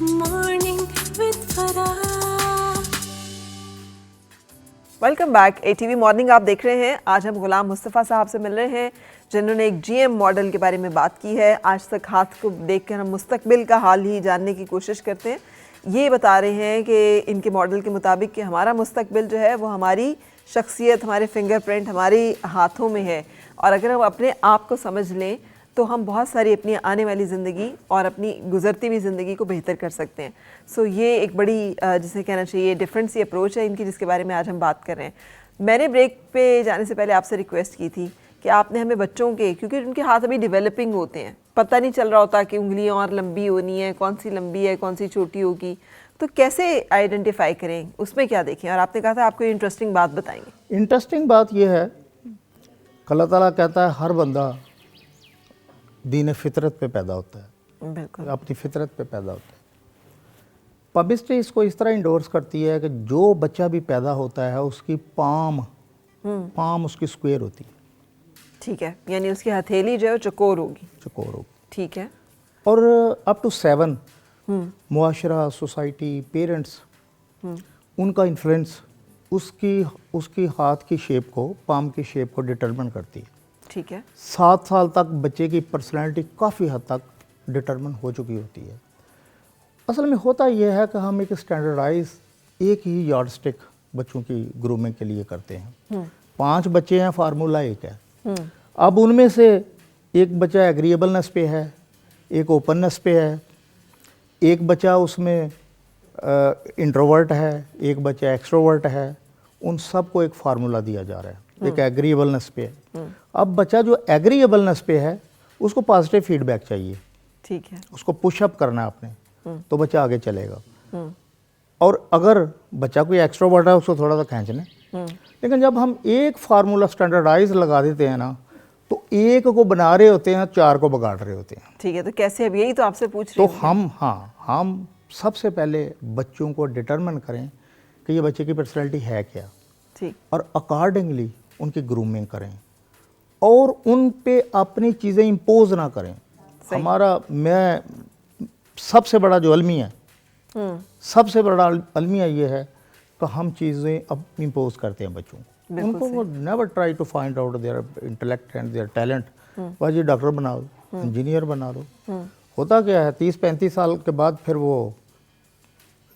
Morning with Farah. Welcome back. ATV morning आप देख रहे हैं। आज हम गुलाम मुस्तफ़ा साहब से मिल रहे हैं जिन्होंने एक जीएम मॉडल के बारे में बात की है। आज तक हाथ को देखकर हम मुस्तकबिल का हाल ही जानने की कोशिश करते हैं। ये बता रहे हैं कि इनके मॉडल के मुताबिक कि हमारा मुस्तकबिल जो है वो हमारी शख्सियत, हमारे फिंगरप्रिंट हमारे हाथों में है, और अगर हम अपने आप को समझ लें तो हम बहुत सारी अपनी आने वाली ज़िंदगी और अपनी गुजरती हुई ज़िंदगी को बेहतर कर सकते हैं। सो ये एक बड़ी जिसे कहना चाहिए डिफरेंट सी अप्रोच है इनकी, जिसके बारे में आज हम बात कर रहे हैं। मैंने ब्रेक पे जाने से पहले आपसे रिक्वेस्ट की थी कि आपने हमें बच्चों के, क्योंकि उनके हाथ अभी डेवलपिंग होते हैं, पता नहीं चल रहा होता कि उंगलियां और लंबी होनी है, कौन सी लंबी है कौन सी छोटी होगी, तो कैसे आइडेंटिफाई करें, उसमें क्या देखें। और आपने कहा था आपको इंटरेस्टिंग बात बताएंगे। इंटरेस्टिंग बात यह है, अल्लाह ताला कहता है हर बंदा दीन फितरत पे पैदा होता है, बिल्कुल अपनी फितरत पे पैदा होता है। पब्लिसिटी इसको इस तरह इंडोर्स करती है कि जो बच्चा भी पैदा होता है उसकी पाम उसकी स्क्वायर होती है। ठीक है, यानी उसकी हथेली जो है चकोर होगी। चकोर होगी, ठीक है। और अप टू 7 मुआशरा, सोसाइटी, पेरेंट्स, उनका इन्फ्लुएंस उसकी हाथ की शेप को, पाम की शेप को डिटरमिन करती है। ठीक है। 7 साल तक बच्चे की पर्सनैलिटी काफ़ी हद तक डिटरमिन हो चुकी होती है। असल में होता यह है कि हम एक स्टैंडर्डाइज एक ही यार्ड स्टिक बच्चों की ग्रूमिंग के लिए करते हैं। 5 बच्चे हैं, फार्मूला एक है। अब उनमें से एक बच्चा एग्रीएबलनेस पे है, एक ओपननेस पे है, एक बच्चा उसमें इंट्रोवर्ट है, एक बच्चा एक्सट्रोवर्ट है। उन सबको एक फार्मूला दिया जा रहा है, एक एग्रीएबलनेस पे है। अब बच्चा जो एग्रीएबलनेस पे है उसको पॉजिटिव फीडबैक चाहिए। ठीक है। उसको पुशअप करना है आपने, तो बच्चा आगे चलेगा। और अगर बच्चा कोई एक्सट्रोवर्ट है उसको थोड़ा सा खींच लें। लेकिन जब हम एक फार्मूला स्टैंडर्डाइज लगा देते हैं ना, तो एक को बना रहे होते हैं, 4 को बिगाड़ रहे होते हैं। ठीक है, तो कैसे, अब यही तो आपसे पूछ रही तो हम सबसे पहले बच्चों को डिटरमिन करें कि ये बच्चे की पर्सनैलिटी है क्या, ठीक, और अकॉर्डिंगली उनकी ग्रूमिंग करें और उन पे अपनी चीज़ें इम्पोज ना करें। मैं सबसे बड़ा जो अलमिया है, सबसे बड़ा अलमिया ये है कि हम चीज़ें अब इम्पोज करते हैं बच्चों को। उनको never try to find out their intellect and their talent. वह डॉक्टर बना दो, इंजीनियर बना दो। होता क्या है, 30-35 साल के बाद फिर वो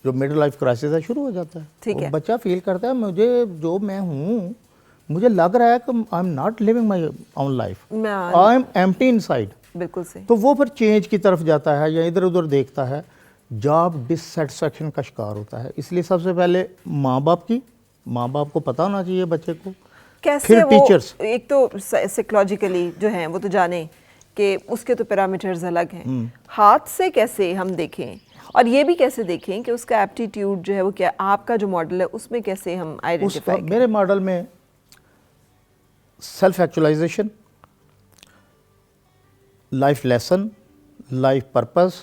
जो मिडिल लाइफ क्राइसिस है शुरू हो जाता है। वो बच्चा फील करता है मुझे जो मैं हूँ, मुझे लग रहा है कि I am not living my own life, I am empty inside. बिल्कुल सही। तो वो फिर चेंज की तरफ जाता है या इधर उधर देखता है, जॉब डिससेटिस्फैक्शन का शिकार होता है। इसलिए सबसे पहले माँ बाप को पता होना चाहिए बच्चे को, कैसे फिर वो टीचर्स। एक तो साइकोलॉजिकली जो है वो तो जाने कि उसके तो पैरामीटर्स अलग हैं। हाथ से कैसे हम देखें, और ये भी कैसे देखें कि उसका एप्टीट्यूड जो है वो क्या, आपका जो मॉडल है उसमें कैसे हम आइडेंटिफाई करें? मेरे मॉडल में self actualisation, life lesson, life purpose,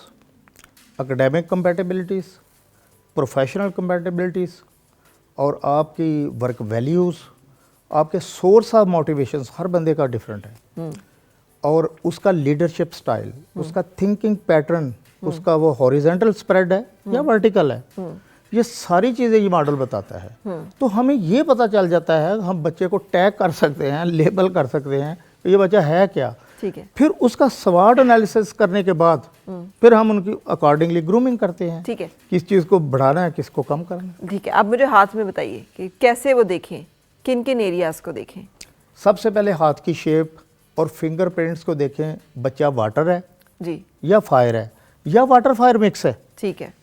academic compatibilities, professional compatibilities, और आपकी वर्क वैल्यूज़, आपके सोर्स ऑफ मोटिवेशंस हर बंदे का डिफरेंट है, और उसका लीडरशिप स्टाइल, उसका थिंकिंग पैटर्न, उसका वो हॉरिजॉन्टल स्प्रेड है या वर्टिकल है, ये सारी चीज़ें ये मॉडल बताता है। तो हमें ये पता चल जाता है, हम बच्चे को टैग कर सकते हैं, लेबल कर सकते हैं, ये बच्चा है क्या। ठीक है। फिर उसका स्वॉट एनालिसिस करने के बाद फिर हम उनकी अकॉर्डिंगली ग्रूमिंग करते हैं। ठीक है। किस चीज़ को बढ़ाना है, किसको कम करना है। ठीक है, अब मुझे हाथ में बताइए कि कैसे वो देखें, किन किन एरियाज को देखें? सबसे पहले हाथ की शेप और फिंगरप्रिंट्स को देखें। बच्चा वाटर है जी, या फायर है, या वाटर फायर मिक्स है। ठीक है।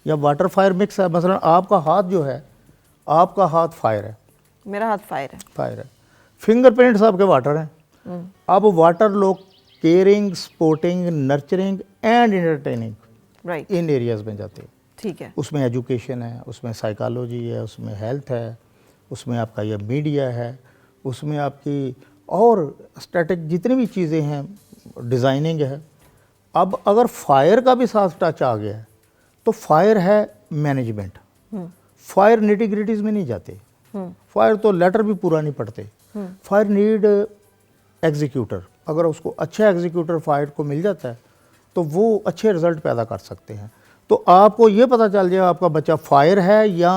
या वाटर फायर मिक्स है, मसलन आपका हाथ जो है, आपका हाथ फायर है, मेरा हाथ फायर है। फिंगरप्रिंट्स आपके वाटर हैं। अब वाटर लोग caring, supporting, nurturing and entertaining, right, in areas में जाते हैं। ठीक है। उसमें एजुकेशन है, उसमें साइकोलॉजी है, उसमें हेल्थ है, उसमें आपका ये मीडिया है, उसमें आपकी और स्टैटिक जितनी भी चीज़ें हैं, डिज़ाइनिंग है। अब अगर फायर का भी साथ टच आ गया है तो फायर है मैनेजमेंट। फायर निटिग्रिटीज़ में नहीं जाते। फायर तो लेटर भी पूरा नहीं पढ़ते। Fire need executor. अगर उसको अच्छा एग्जीक्यूटर फायर को मिल जाता है तो वो अच्छे रिजल्ट पैदा कर सकते हैं। तो आपको ये पता चल जाएगा आपका बच्चा फायर है या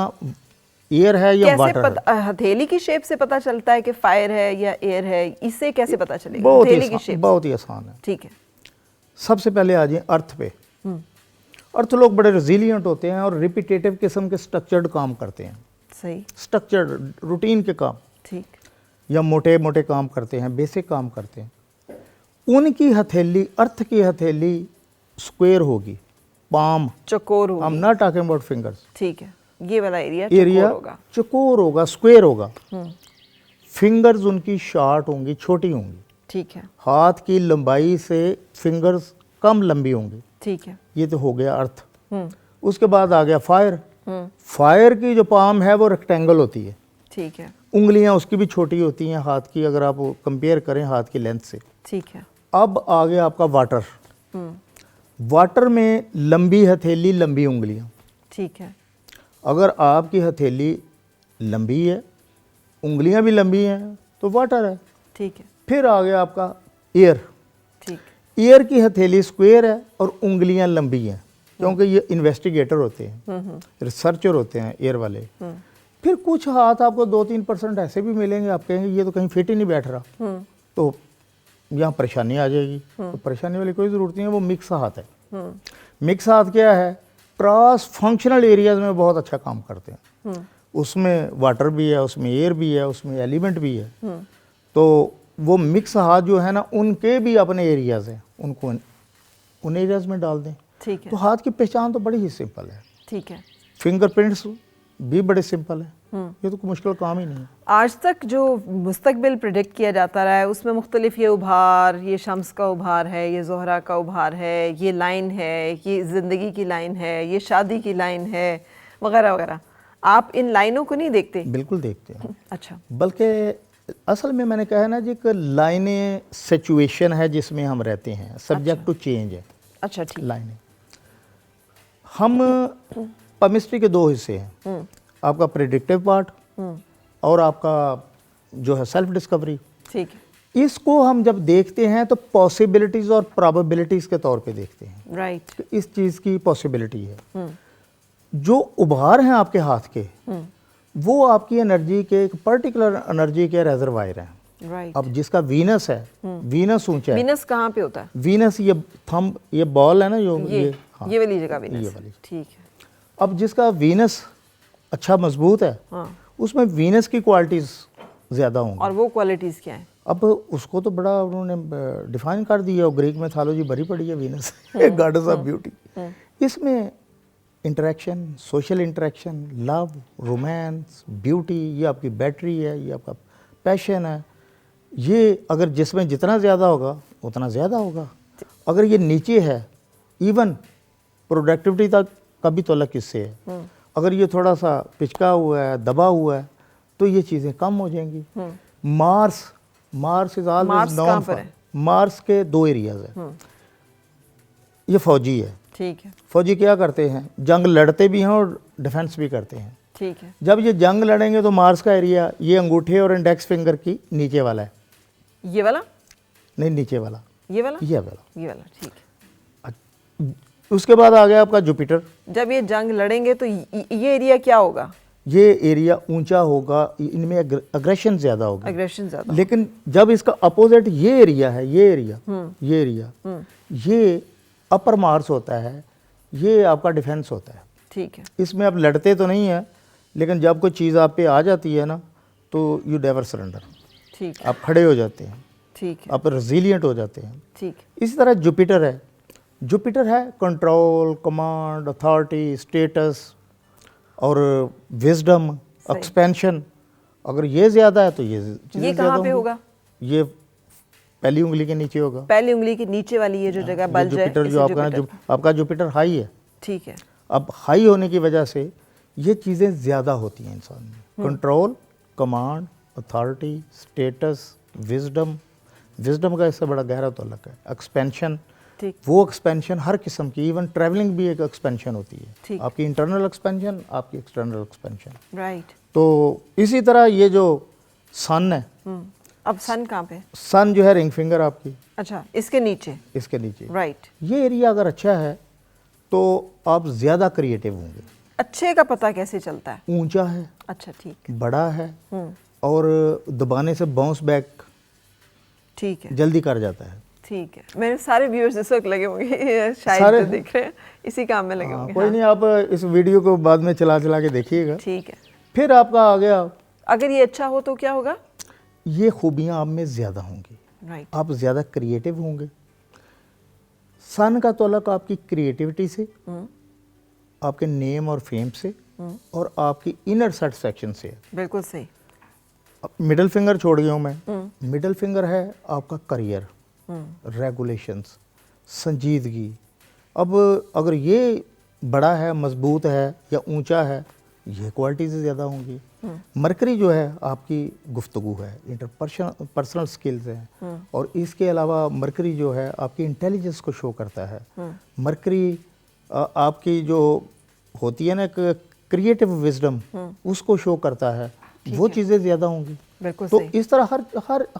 एयर है या कैसे वाटर है। पता, हथेली की शेप से पता चलता है कि फायर है या एयर है, इससे कैसे पता चलेगा? बहुत हथेली ही की आसान, शेप। बहुत ही आसान है। ठीक है। सबसे पहले आ जाए अर्थ पे। अर्थ लोग बड़े रेजिलियंट होते हैं और रिपीटेटिव किस्म के स्ट्रक्चर्ड काम करते हैं, सही। स्ट्रक्चर्ड रूटीन के काम ठीक। या मोटे मोटे काम करते हैं, बेसिक काम करते हैं। उनकी हथेली, अर्थ की हथेली स्क्वायर होगी, पाम। चकोर आई एम होगी। Not talking about fingers. ठीक है, ये वाला एरिया एरिया होगा। चकोर होगा, स्क्वायर होगा। फिंगर्स उनकी शॉर्ट होंगी, छोटी होंगी। ठीक है। हाथ की लंबाई से फिंगर्स कम लंबी होंगी। ठीक है। ये तो हो गया अर्थ। उसके बाद आ गया फायर। फायर की जो पाम है वो रेक्टेंगल होती है, ठीक है। उंगलियां उसकी भी छोटी होती हैं हाथ की, अगर आप कंपेयर करें हाथ की लेंथ से। ठीक है। अब आ गया आपका वाटर। वाटर में लंबी हथेली, लंबी उंगलियां। ठीक है। अगर आपकी हथेली लंबी है, उंगलियां भी लंबी हैं, तो वाटर है। ठीक है। फिर आ गया आपका एयर। ठीक। एयर की हथेली स्क्वायर है और उंगलियां लंबी हैं, क्योंकि ये इन्वेस्टिगेटर होते हैं, रिसर्चर होते हैं एयर वाले। फिर कुछ हाथ आपको 2-3% ऐसे भी मिलेंगे, आप कहेंगे ये तो कहीं फिट ही नहीं बैठ रहा, तो यहाँ परेशानी आ जाएगी। तो परेशानी वाली कोई ज़रूरत नहीं है, वो मिक्स हाथ है। मिक्स हाथ क्या है? क्रॉस फंक्शनल एरियाज में बहुत अच्छा काम करते हैं। उसमें वाटर भी है, उसमें एयर भी है, उसमें एलिमेंट भी है। तो वो मिक्स हाथ जो है ना, उनके भी अपने एरियाज हैं, उनको उन एरियाज में डाल दें। ठीक है। तो हाथ की पहचान तो बड़ी ही सिंपल है। ठीक है। फिंगरप्रिंट्स भी बड़े सिंपल है, ये तो कोई मुश्किल काम ही नहीं है। आज तक जो मुस्तकबिल प्रिडिक्ट किया जाता रहा है उसमें मुख्तलिफ, ये उभार, ये शम्स का उभार है, ये ज़ोहरा का उभार है, ये लाइन है, ये ज़िंदगी की लाइन है, ये शादी की लाइन है, वगैरह वगैरह। आप इन लाइनों को नहीं देखते? बिल्कुल देखते हैं। अच्छा। बल्कि असल में मैंने कहा है ना जी, एक लाइनें सिचुएशन है जिसमें हम रहते हैं, सब्जेक्ट टू चेंज है। अच्छा, ठीक। लाइनें, हम केमिस्ट्री के 2 हिस्से हैं, आपका प्रेडिक्टिव पार्ट और आपका जो है सेल्फ डिस्कवरी। ठीक है। इसको हम जब देखते हैं तो पॉसिबिलिटीज और प्रोबेबिलिटीज के तौर पे देखते हैं। राइट। कि इस चीज़ की पॉसिबिलिटी है। जो उभार हैं आपके हाथ के, वो आपकी एनर्जी के, एक पर्टिकुलर एनर्जी के रिजर्वायर हैं। राइट। अब जिसका वीनस है, वीनस ऊंचा है। वीनस कहाँ पे होता है? वीनस ये थंब, ये बॉल है ना, जो हाँ, ये वाली जगह वीनस ये है। वाली। ठीक है। अब जिसका वीनस अच्छा मजबूत है, उसमें वीनस की क्वालिटीज ज़्यादा होंगी। और वो क्वालिटीज़ क्या हैं? अब उसको तो बड़ा उन्होंने डिफाइन कर दिया, और ग्रीक मैथोलॉजी भरी पड़ी है वीनस, गॉडेस ऑफ ब्यूटी। इसमें interaction, social interaction, love, romance, beauty, ये आपकी बैटरी है, ये आपका पैशन है। ये अगर जिसमें जितना ज़्यादा होगा उतना ज़्यादा होगा। अगर ये नीचे है, इवन प्रोडक्टिविटी तक का भी तल्लुक इससे है। अगर ये थोड़ा सा पिचका हुआ है, दबा हुआ है, तो ये चीज़ें कम हो जाएंगी। Mars is always known for, Mars के 2 एरियाज है। ये फौजी है। ठीक है। फौजी क्या करते हैं? जंग लड़ते भी हैं और डिफेंस भी करते हैं। ठीक है। जब ये जंग लड़ेंगे तो मार्स का एरिया ये अंगूठे और इंडेक्स फिंगर की नीचे वाला है। ये वाला? नहीं, नीचे वाला, ये वाला? ये वाला, ये वाला। ठीक है। उसके बाद आ गया आपका जुपिटर। जब ये जंग लड़ेंगे तो ये एरिया क्या होगा? ये एरिया ऊंचा होगा, इनमें अग्रेशन ज़्यादा होगी, एग्रेशन ज़्यादा। लेकिन जब इसका अपोजिट ये एरिया है, ये एरिया, ये अपर मार्स होता है, ये आपका डिफेंस होता है। ठीक है। इसमें आप लड़ते तो नहीं है, लेकिन जब कोई चीज़ आप पे आ जाती है ना, तो यू नेवर सरेंडर। ठीक है। आप खड़े हो जाते हैं, ठीक है। आप रेजिलियंट हो जाते हैं। ठीक। इसी तरह जुपिटर है। जुपिटर है कंट्रोल, कमांड, अथॉरिटी, स्टेटस और विजडम, एक्सपेंशन। अगर ये ज़्यादा है तो ये कहाँ पे होगा? ये पहली उंगली के नीचे होगा। पहली उंगली के नीचे वाली ये जो जगह बल्ज है, जुपिटर जो आपका जुपिटर हाई है। ठीक है। अब हाई होने की वजह से ये चीज़ें ज़्यादा होती हैं इंसान में। Control, command, authority, status, wisdom. Wisdom का इससे बड़ा गहरा ताल्लुक है। एक्सपेंशन, वो एक्सपेंशन हर किस्म की, इवन ट्रैवलिंग भी एक एक्सपेंशन होती है। आपकी इंटरनल एक्सपेंशन, आपकी एक्सटर्नल एक्सपेंशन। राइट। तो इसी तरह ये जो सन है, अब सन कहाँ पे? सन जो है रिंग फिंगर आपकी। अच्छा, इसके नीचे? इसके नीचे। राइट। ये एरिया अगर अच्छा है तो आप ज़्यादा क्रिएटिव होंगे। अच्छे का पता कैसे चलता है? ऊंचा है, अच्छा, ठीक। बड़ा है और दबाने से बाउंस बैक ठीक है, जल्दी कर जाता है। ठीक है। मेरे सारे व्यूअर्स इस वक्त लगे होंगे शायद सारे जो देख रहे हैं इसी काम में लगे होंगे। कोई हाँ, नहीं, आप इस वीडियो को बाद में चला चला के देखिएगा। ठीक है। फिर आपका आ गया, अगर ये अच्छा हो तो क्या होगा? ये खूबियाँ आप में ज़्यादा होंगी, राइट। आप ज़्यादा क्रिएटिव होंगे। सन का तल्लुक आपकी क्रिएटिविटी से, आपके नेम और फेम से और आपकी इनर सेटिस्फैक्शन से है। बिल्कुल सही। मिडिल फिंगर छोड़ गया हूँ मैं। मिडिल फिंगर है आपका करियर, रेगुलेशंस, संजीदगी। अब अगर ये बड़ा है, मजबूत है या ऊंचा है, ये क्वालिटीज़ ज़्यादा होंगी। मरकरी जो है आपकी गुफ्तगू है, पर्सनल स्किल्स हैं, और इसके अलावा मरकरी जो है आपकी इंटेलिजेंस को शो करता है। मरकरी आपकी जो होती है ना क्रिएटिव विजडम, उसको शो करता है। वो चीज़ें ज़्यादा होंगी। बिल्कुल तो सही। इस तरह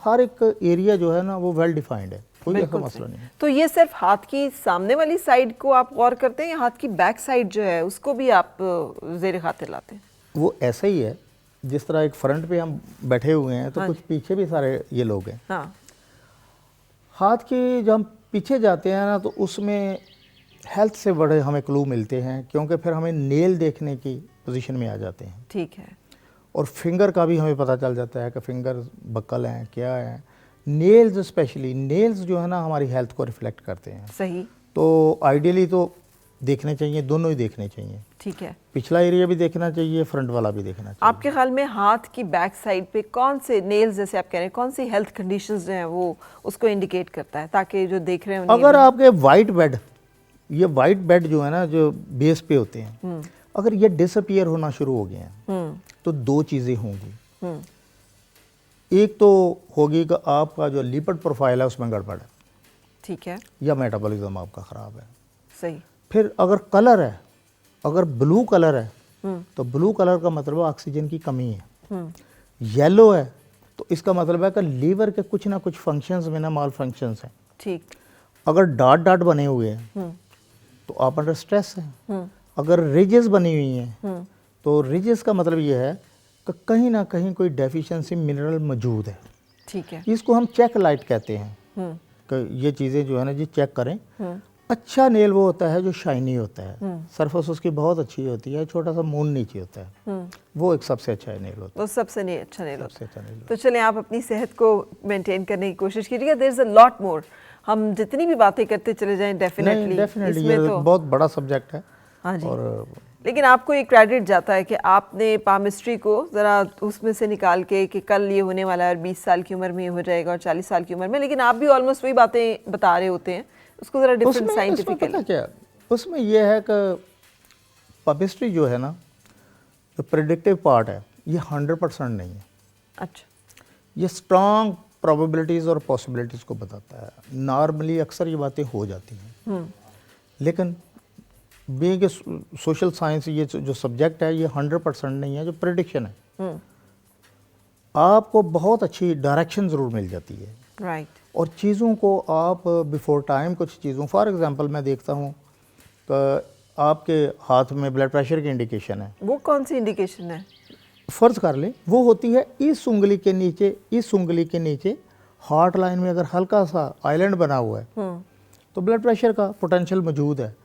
हर एक एरिया जो है ना वो वेल डिफाइंड है, कोई ऐसा बिल्कुल मसला सही। नहीं है। तो ये सिर्फ हाथ की सामने वाली साइड को आप गौर करते हैं या हाथ की बैक साइड जो है उसको भी आप ज़ेर खातिर लाते हैं? वो ऐसा ही है, जिस तरह एक फ्रंट पे हम बैठे हुए हैं तो हाँ कुछ पीछे भी सारे ये लोग हैं। हाँ, हाथ के जब हम पीछे जाते हैं ना तो उसमें हेल्थ से बड़े हमें क्लू मिलते हैं, क्योंकि फिर हमें नेल देखने की पोजीशन में आ जाते हैं। ठीक है। और फिंगर का भी हमें पता चल जाता है कि फिंगर बक्कल हैं, क्या है। नेल्स, स्पेशली नेल्स जो है ना हमारी हेल्थ को रिफ्लेक्ट करते हैं। सही। तो आइडियली तो देखने चाहिए, दोनों ही देखने चाहिए। ठीक है। पिछला एरिया भी देखना चाहिए, फ्रंट वाला भी देखना चाहिए। आपके ख्याल में हाथ की बैक साइड पे कौन से नेल्स, जैसे आप कह रहे हैं, कौन सी हेल्थ कंडीशंस जो हैं वो उसको इंडिकेट करता है, ताकि जो देख रहे हैं उन्हें अगर आपके वाइट बेड, ये वाइट बेड जो है ना जो बेस पे होते हैं, अगर ये डिसअपियर होना शुरू हो गए हैं तो दो चीज़ें होंगी। एक तो होगी कि आपका जो लिपिड प्रोफाइल है उसमें गड़बड़ है, ठीक है। या मेटाबॉलिज्म आपका ख़राब है। सही। फिर अगर कलर है, अगर ब्लू कलर है तो ब्लू कलर का मतलब ऑक्सीजन की कमी है। येलो है तो इसका मतलब है कि लीवर के कुछ ना कुछ फंक्शंस में ना माल फंक्शंस हैं। ठीक। अगर डॉट डॉट बने हुए हैं तो आप अंडर स्ट्रेस हैं। अगर रिजेस बनी हुई हैं तो रिजेस का मतलब ये है कि कहीं ना कहीं कोई डेफिशिएंसी मिनरल मौजूद है। ठीक है। इसको हम चेक लाइट कहते हैं कि ये चीज़ें जो है ना जी चेक करें। अच्छा नेल वो होता है जो शाइनी होता है, सरफेस उसकी बहुत अच्छी होती है, छोटा सा मून नीचे होता है, वो एक सबसे अच्छा नेल होता है। वो सबसे नहीं अच्छा नेल होता सबसे अच्छा नेल है। तो चलें, आप अपनी सेहत को मेंटेन करने की कोशिश कीजिएगा। There is a lot more, हम जितनी भी बातें करते चले जाएं डेफिनेटली डेफिनेटली ये तो बहुत बड़ा सब्जेक्ट है। हाँ जी। और लेकिन आपको एक क्रेडिट जाता है कि आपने पामिस्ट्री को ज़रा उसमें से निकाल के कि कल ये होने वाला है और 20 साल की उम्र में ये हो जाएगा और 40 साल की उम्र में, लेकिन आप भी ऑलमोस्ट वही बातें बता रहे होते हैं, उसको ज़रा डिफरेंट साइंटिफिकली। क्या उसमें ये है कि पामिस्ट्री जो है ना, जो प्रेडिक्टिव पार्ट है, ये 100% नहीं है। अच्छा। ये स्ट्रॉन्ग प्रोबेबिलिटीज़ और पॉसिबिलिटीज़ को बताता है। नॉर्मली अक्सर ये बातें हो जाती हैं, लेकिन बीइंग ए सोशल साइंस, ये जो सब्जेक्ट है ये 100% नहीं है। जो प्रेडिक्शन है आपको बहुत अच्छी डायरेक्शन ज़रूर मिल जाती है। राइट। और चीज़ों को आप बिफोर टाइम, कुछ चीज़ों, फॉर एग्जांपल मैं देखता हूँ कि आपके हाथ में ब्लड प्रेशर की इंडिकेशन है। वो कौन सी इंडिकेशन है? फ़र्ज़ कर लें वो होती है इस उंगली के नीचे, इस उंगली के नीचे हार्ट लाइन में अगर हल्का सा आइलैंड बना हुआ है तो ब्लड प्रेशर का पोटेंशियल मौजूद है।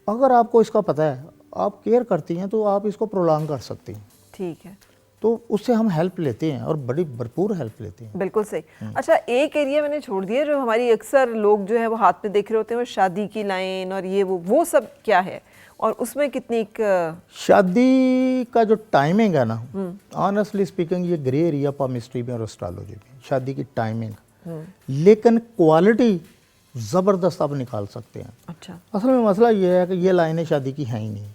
अगर आपको इसका पता है, आप केयर करती हैं, तो आप इसको प्रोलॉन्ग कर सकती हैं। ठीक है। तो उससे हम हेल्प लेते हैं और बड़ी भरपूर हेल्प लेते हैं। बिल्कुल सही। अच्छा, एक एरिया मैंने छोड़ दिया जो हमारी अक्सर लोग जो है वो हाथ में देख रहे होते हैं, वो शादी की लाइन और ये वो सब क्या है और उसमें कितनी एक शादी का जो टाइमिंग है ना, ऑनेस्टली स्पीकिंग ये ग्रे एरिया पामिस्ट्री में और एस्ट्रोलॉजी में, शादी की टाइमिंग। लेकिन क्वालिटी ज़बरदस्त आप निकाल सकते हैं। अच्छा। असल में मसला ये है कि ये लाइनें शादी की हैं ही नहीं।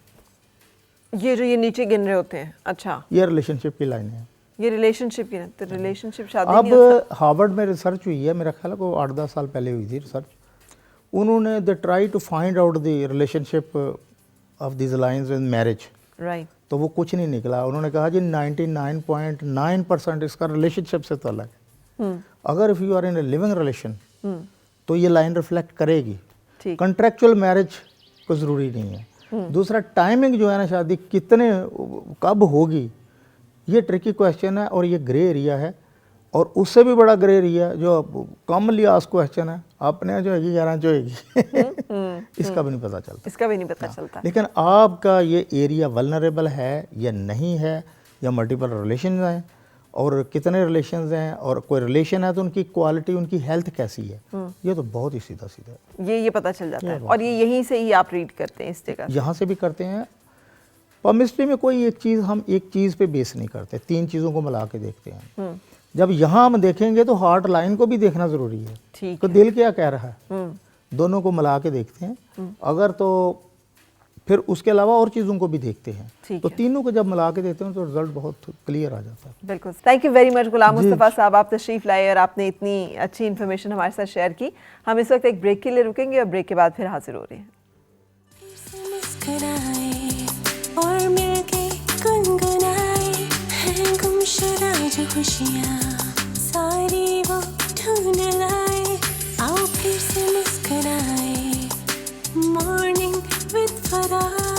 ये जो ये नीचे गिन रहे होते हैं, अच्छा, ये रिलेशनशिप की लाइनें हैं। ये रिलेशनशिप की, तो रिलेशनशिप शादी नहीं हो अब हार्वर्ड में रिसर्च हुई है, मेरा ख्याल है को 8-10 साल पहले हुई थी रिसर्च। उन्होंने they try to find out the relationship of this lines in marriage. Right. तो वो कुछ नहीं निकला। उन्होंने कहा जी 99.9% इसका रिलेशनशिप से तो अलग है। अगर if you are in a living relation तो ये लाइन रिफ्लेक्ट करेगी। ठीक। कंट्रेक्चुअल मैरिज कोई ज़रूरी नहीं है। दूसरा, टाइमिंग जो है ना शादी कितने कब होगी, ये ट्रिकी क्वेश्चन है और ये ग्रे एरिया है। और उससे भी बड़ा ग्रे एरिया जो कॉमनली आस्क्ड क्वेश्चन है, आपने जो है 11 जो है इसका भी नहीं पता चलता, इसका भी नहीं पता चलता। लेकिन आपका ये एरिया वल्नरेबल है या नहीं है, या मल्टीपल रिलेशन हैं और कितने रिलेशंस हैं, और कोई रिलेशन है तो उनकी क्वालिटी, उनकी हेल्थ कैसी है, ये तो बहुत ही सीधा सीधा है। ये पता चल जाता है और ये यहीं से ही आप रीड करते हैं इस जगह? यहाँ से भी करते हैं। पमिस्ट्री में कोई एक चीज़, हम एक चीज़ पे बेस नहीं करते, 3 चीज़ों को मिला के देखते हैं। जब यहाँ हम देखेंगे तो हार्ट लाइन को भी देखना ज़रूरी है, ठीक तो दिल क्या कह रहा है, दोनों को मिला के देखते हैं। अगर तो फिर उसके अलावा और चीज़ों को भी देखते हैं, तो तीनों को जब मिला के देते हैं तो रिजल्ट बहुत क्लियर आ जाता है। बिल्कुल। थैंक यू वेरी मच गुलाम मुस्तफ़ा साहब, आप तशरीफ़ लाए और आपने इतनी अच्छी इन्फॉर्मेशन हमारे साथ शेयर की। हम इस वक्त एक ब्रेक के लिए रुकेंगे और ब्रेक के बाद फिर हाजिर हो रहे हैं। और मिलके गुनगुनाए हैं गुमशुदा जो खुशियाँ सारी वो ढूंढ लाए, आओ फिर से मुस्कुराए मॉर्निंग विद फराह।